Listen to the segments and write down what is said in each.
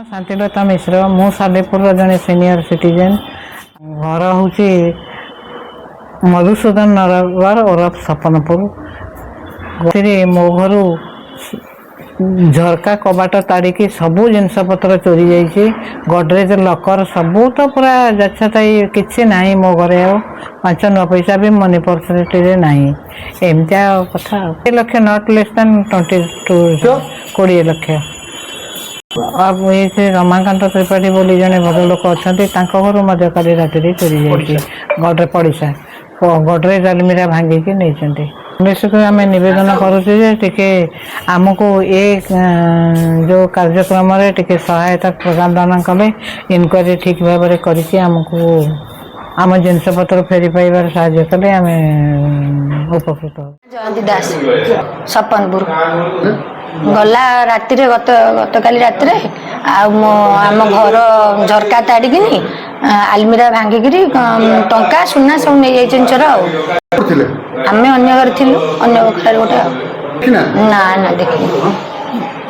शांतिलता मिश्र मु सालेपुर जड़े सीनियर सिटीजेन घर हूँ मधुसूदन नरवर ओरफ सपनपुर मो घर झरका कबाट ताड़िकी सबू जिनपतर चोरी जाइए गडरेज लकर सबू तो पूरा जछताई किसी ना मो घरे आ 5 9 पैसा भी मनी पर्सनेटी ना एमती कथा 20 lakh not less than 20 lakh. अब ये रमाकांत त्रिपाठी बोली जड़े भल लोक अच्छा घर काली राति चोरी जाइए गड्रे पड़िशा गडरेज आलमीरा भांगिकी नहीं निश्चित आम नवेदन करुचे आमको ये जो कार्यक्रम टे सहायता प्रदान कले इनक्वारी ठीक भाव में करमको आम जिनपतर फेरी पाइबार साहाय्य कले आम उपकृत। जयंती दास सपनपुर गला राति गतकाली राति आम घर झरका ताड़िकी आलमीरा भांगिकी टंका सुना सब नहीं चोर आम अन्य घर थी अन्य घर गोटे ना ना देख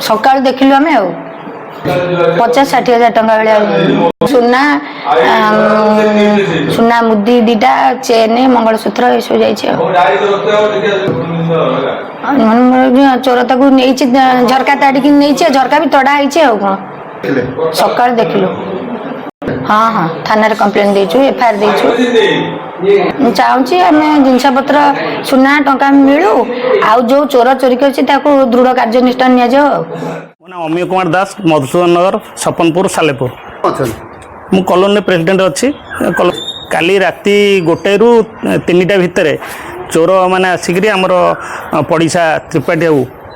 सका देखिलु आम 50-60 हजार टंका भाया सुना सुना मुदी 2टा चेन मंगलसूत्र ये सब जा चोर तक झरका ताड़िकी नहीं झरका भी तड़ा है कौन सका देखिलु। हाँ हाँ थाना कंप्लेन देचु एफआईआर देचु चाहूँ आम जिनपत्र सुना टंका मिलू आउ जो चोर चोरी कर दृढ़ कार्यानुष्ठान ना अमीय कुमार दास मधुसूदन नगर सपनपुर सालेपुर मु कॉलोनी प्रेसिडेंट अच्छी काली राति 1 ରୁ 3ଟା भितर चोर मैंने आसिक आमर पड़िशा त्रिपाठी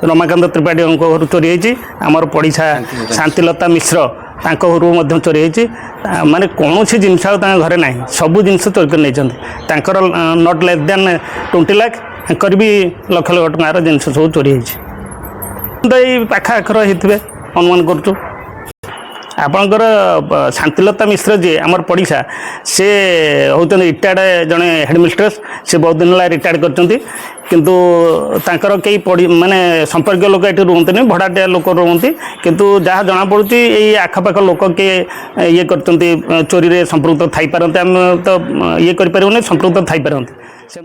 रमाकांत त्रिपाठी घर चोरी होती आमर पड़िशा शांतिलता मिश्र घर चोरी होती माने कौन सी जिनस घरे ना सबू जिनस चोरी कर नहीं नॉट लेस देन 20 लाख भी लक्ष लक्ष टकर जिनस सब चोरी होती पाखाखर होते अनुमान करुँ आपणकर शांतिलता मिश्र जी आमर पड़िशा से होते रिटायर्ड जड़े हेडमिस्ट्रेस से बहुत दिन है रिटायर्ड कर कई माने संपर्क लोक ये रुहते भड़ाटिया लोक रुहति किंतु जहाँ जना पड़ी ये आखपाख लोक किए ये कर चोरी संपृक्त थी पारते आम तो ये कर संपृक्त थी पारते।